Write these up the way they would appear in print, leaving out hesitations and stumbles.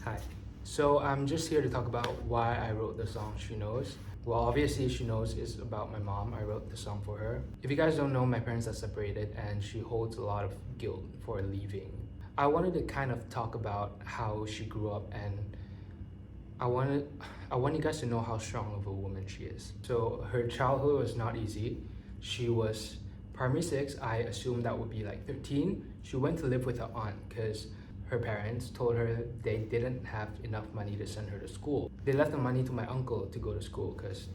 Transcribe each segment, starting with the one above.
Hi. So I'm just here to talk about why I wrote the song She Knows. Well, obviously She Knows is about my mom. I wrote the song for her. If you guys don't know, my parents are separated and she holds a lot of guilt for leaving. I wanted to kind of talk about how she grew up, and I want you guys to know how strong of a woman she is. So her childhood was not easy. She was primary 6, I assume that would be like 13. She went to live with her aunt because her parents told her they didn't have enough money to send her to school. They left the money to my uncle to go to school because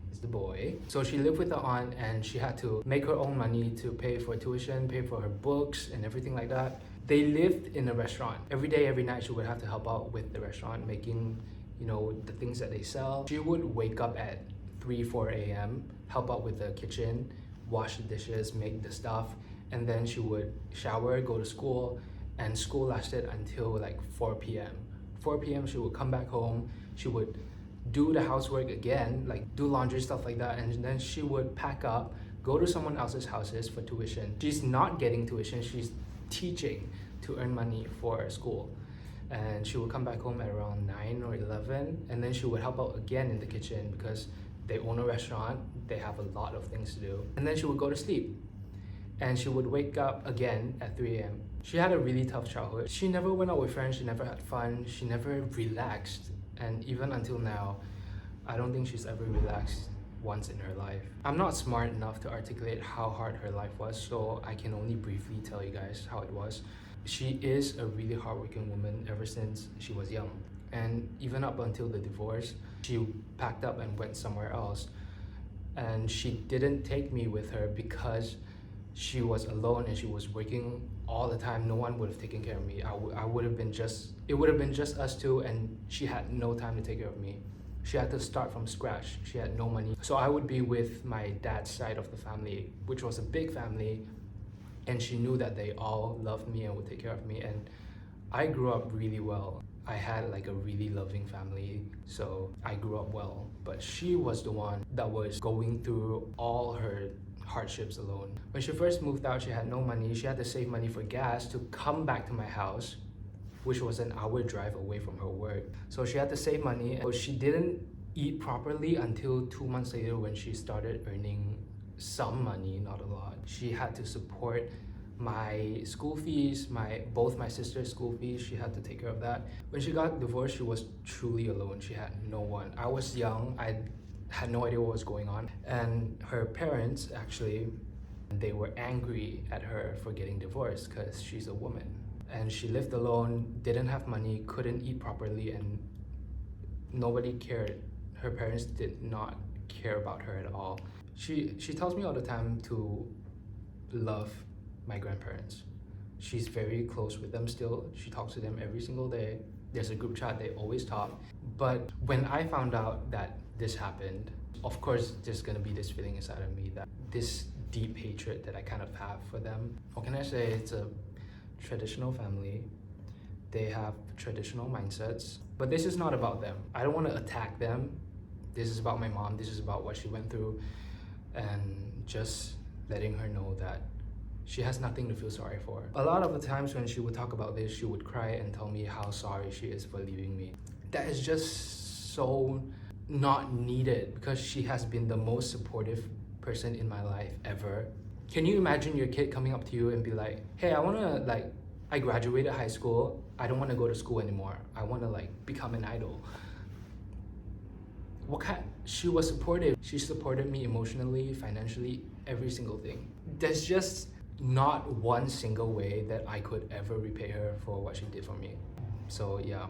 he's the boy. So she lived with her aunt and she had to make her own money to pay for tuition, pay for her books and everything like that. They lived in a restaurant. Every day, every night, she would have to help out with the restaurant, making, the things that they sell. She would wake up at 4 a.m., help out with the kitchen, wash the dishes, make the stuff, and then she would shower, go to school, and school lasted until like 4 p.m. 4 p.m. she would come back home, she would do the housework again, like do laundry, stuff like that, and then she would pack up, go to someone else's houses for tuition. She's not getting tuition, she's teaching to earn money for school. And she would come back home at around 9 or 11, and then she would help out again in the kitchen because they own a restaurant, they have a lot of things to do. And then she would go to sleep. And she would wake up again at 3 a.m. She had a really tough childhood. She never went out with friends, she never had fun, she never relaxed. And even until now, I don't think she's ever relaxed once in her life. I'm not smart enough to articulate how hard her life was, so I can only briefly tell you guys how it was. She is a really hardworking woman ever since she was young. And even up until the divorce, she packed up and went somewhere else. And she didn't take me with her because she was alone and she was working all the time. No one would have taken care of me. It would have been just us two, and she had no time to take care of me. She had to start from scratch. She had no money. So I would be with my dad's side of the family, which was a big family, and she knew that they all loved me and would take care of me. And I grew up really well. I had like a really loving family, so I grew up well. But she was the one that was going through all her hardships alone. When she first moved out, she had no money. She had to save money for gas to come back to my house, which was an hour drive away from her work. So she had to save money. So she didn't eat properly until 2 months later when she started earning some money, not a lot. She had to support my school fees, both my sister's school fees. She had to take care of that. When she got divorced, she was truly alone. She had no one. I was young. I had no idea what was going on. And her parents, actually, they were angry at her for getting divorced because she's a woman. And she lived alone, didn't have money, couldn't eat properly, and nobody cared. Her parents did not care about her at all. She tells me all the time to love my grandparents. She's very close with them still. She talks to them every single day. There's a group chat, they always talk. But when I found out that this happened, of course there's gonna be this feeling inside of me, that this deep hatred that I kind of have for them. What can I say? It's a traditional family. They have traditional mindsets, but this is not about them. I don't want to attack them. This is about my mom. This is about what she went through, and just letting her know that she has nothing to feel sorry for. A lot of the times when she would talk about this, she would cry and tell me how sorry she is for leaving me. That is just so not needed because she has been the most supportive person in my life ever. Can you imagine your kid coming up to you and be like, hey, I graduated high school, I don't want to go to school anymore, I want to become an idol. She was supportive. She supported me emotionally, financially, every single thing. There's just not one single way that I could ever repay her for what she did for me. So yeah.